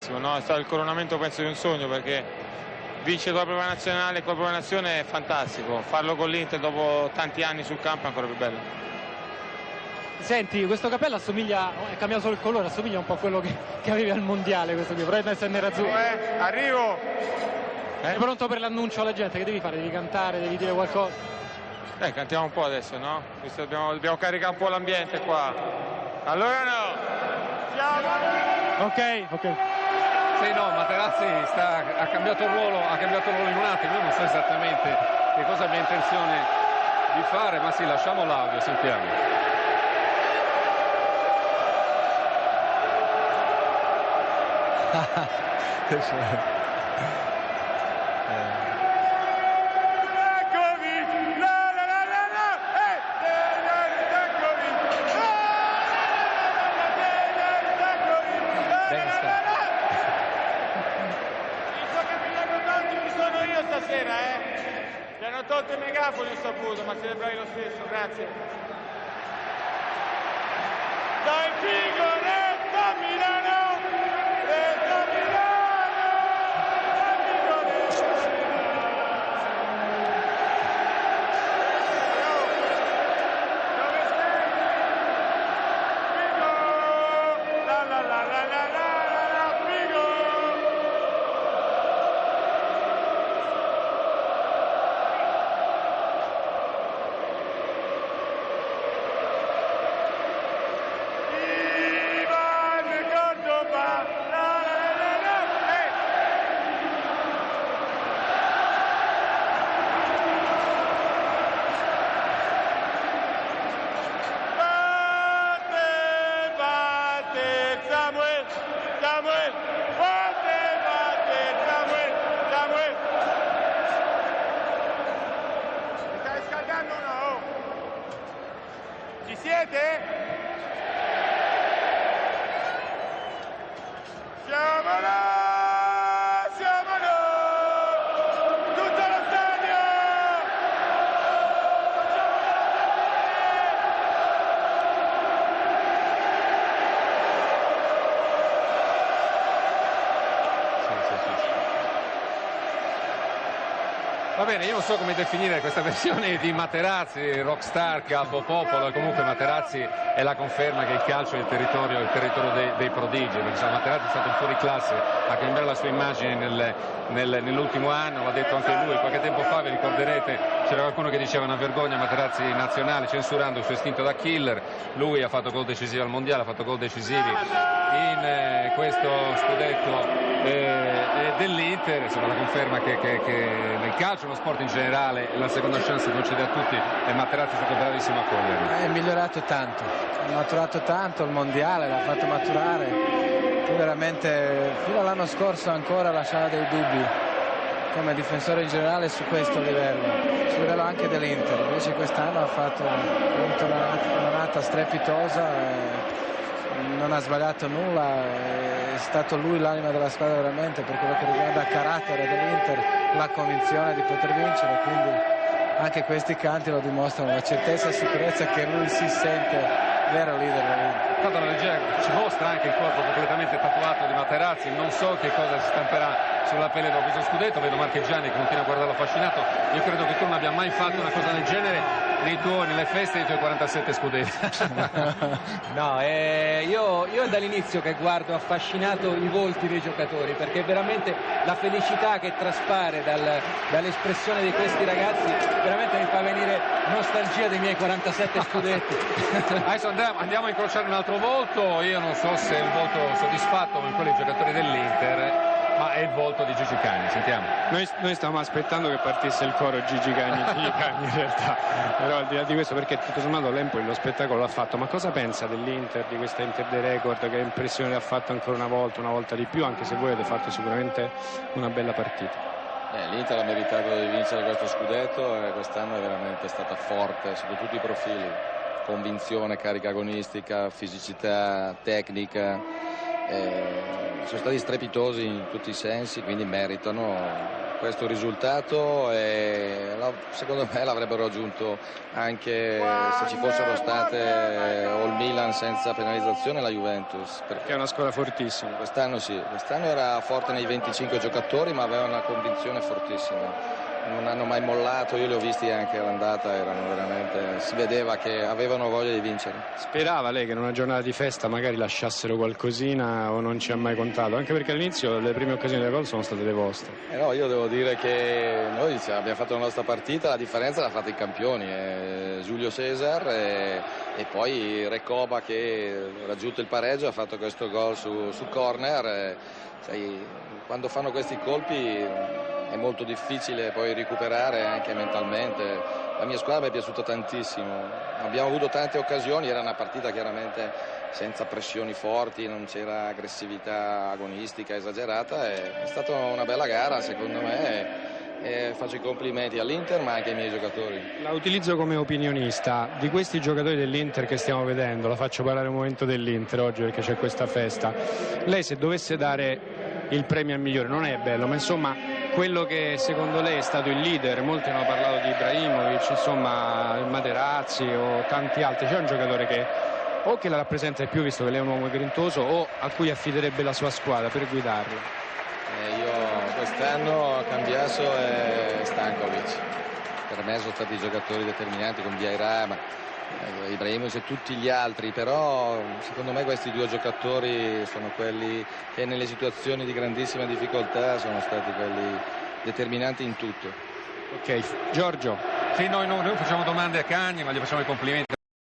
No? È stato il coronamento, penso, di un sogno, perché vincere con la propria nazionale, con la propria nazione è fantastico. Farlo con l'Inter dopo tanti anni sul campo è ancora più bello. Senti, questo cappello assomiglia, è cambiato solo il colore, assomiglia un po' a quello che avevi al mondiale, questo qui, però essere nerazzurro. Arrivo! Sei pronto per l'annuncio alla gente? Che devi fare? Devi cantare, devi dire qualcosa? Cantiamo un po' adesso, no? Visto dobbiamo caricare un po' l'ambiente qua. Allora no! Ok. Sì, no, Materazzi ha cambiato il ruolo in un attimo. Io non so esattamente che cosa abbia intenzione di fare, ma sì, lasciamo l'audio, sentiamo. Stasera, gli hanno tolto i megafoni, ho saputo, ma siete bravi lo stesso, grazie. Dai figo, resta Milano! Resta Milano! Dove sei? Figo! La la la la la la, figo! Ci siete? Siamo là! Siamo là! Tutto lo stadio! Va bene, io non so come definire questa versione di Materazzi, rockstar, capo popolo, e comunque Materazzi è la conferma che il calcio è il territorio dei prodigi, perché insomma, Materazzi è stato un fuoriclasse a cambiare la sua immagine nell'ultimo anno, l'ha detto anche lui, qualche tempo fa, vi ricorderete, c'era qualcuno che diceva una vergogna Materazzi nazionale, censurando il suo istinto da killer. Lui ha fatto gol decisivi al mondiale, ha fatto gol decisivi in questo scudetto dell'Inter, insomma la conferma che nel calcio, lo sport in generale, la seconda chance concede a tutti, e Materazzi è stato bravissimo a coglierlo. È migliorato tanto, ha maturato tanto il mondiale, l'ha fatto maturare, che veramente fino all'anno scorso ancora lasciava dei dubbi come difensore in generale su questo livello, sul livello anche dell'Inter. Invece quest'anno ha fatto un'annata strepitosa, non ha sbagliato nulla, è stato lui l'anima della squadra veramente per quello che riguarda il carattere dell'Inter, la convinzione di poter vincere, quindi anche questi canti lo dimostrano, la certezza e sicurezza che lui si sente vero leader dell'Inter. Tanto la regia ci mostra anche il corpo completamente tatuato di Materazzi, non so che cosa si stamperà sulla pelle dopo questo scudetto. Vedo Marchegiani che continua a guardarlo affascinato. Io credo che tu non abbia mai fatto una cosa del genere nelle feste dei tuoi 47 scudetti. No, io è dall'inizio che guardo affascinato i volti dei giocatori, perché veramente la felicità che traspare dall'espressione di questi ragazzi veramente mi fa venire nostalgia dei miei 47 scudetti. Adesso andiamo a incrociare un altro volto. Io non so se è il volto soddisfatto con quelli giocatori dell'Inter, ma è il volto di Gigi Cagni, sentiamo. Noi stavamo aspettando che partisse il coro Gigi Cagni in realtà, però al di là di questo, perché tutto sommato l'Empoli lo spettacolo l'ha fatto. Ma cosa pensa dell'Inter, di questa Inter dei record, che impressione ha fatto ancora una volta di più, anche se voi avete fatto sicuramente una bella partita? L'Inter ha meritato di vincere questo scudetto e quest'anno è veramente stata forte sotto tutti i profili, convinzione, carica agonistica, fisicità, tecnica, sono stati strepitosi in tutti i sensi, quindi meritano questo risultato e secondo me l'avrebbero raggiunto anche se ci fossero state o il Milan senza penalizzazione e la Juventus. Perché è una squadra fortissima. Quest'anno sì, quest'anno era forte nei 25 giocatori ma aveva una convinzione fortissima. Non hanno mai mollato, io li ho visti anche all'andata, erano veramente, si vedeva che avevano voglia di vincere. Sperava lei che in una giornata di festa magari lasciassero qualcosina o non ci ha mai contato? Anche perché all'inizio le prime occasioni del gol sono state le vostre. No, io devo dire che noi abbiamo fatto la nostra partita, la differenza l'ha fatta i campioni, Giulio Cesar e poi Recoba che ha raggiunto il pareggio, ha fatto questo gol su corner. Sai, quando fanno questi colpi è molto difficile poi recuperare anche mentalmente. La mia squadra mi è piaciuta tantissimo, abbiamo avuto tante occasioni, era una partita chiaramente senza pressioni forti, non c'era aggressività agonistica esagerata, è stata una bella gara secondo me e faccio i complimenti all'Inter ma anche ai miei giocatori. La utilizzo come opinionista di questi giocatori dell'Inter che stiamo vedendo, la faccio parlare un momento dell'Inter oggi perché c'è questa festa. Lei se dovesse dare il premio al migliore, non è bello, ma insomma quello che secondo lei è stato il leader, molti hanno parlato di Ibrahimovic, insomma Materazzi o tanti altri, c'è un giocatore che o che la rappresenta di più visto che lei è un uomo grintoso o a cui affiderebbe la sua squadra per guidarla? Io quest'anno Cambiaso e Stankovic, per me sono stati i giocatori determinanti con Vieira, Ibrahimovic e tutti gli altri, però secondo me questi due giocatori sono quelli che nelle situazioni di grandissima difficoltà sono stati quelli determinanti in tutto. Ok, Giorgio. Sì, noi facciamo domande a Cagni ma gli facciamo i complimenti.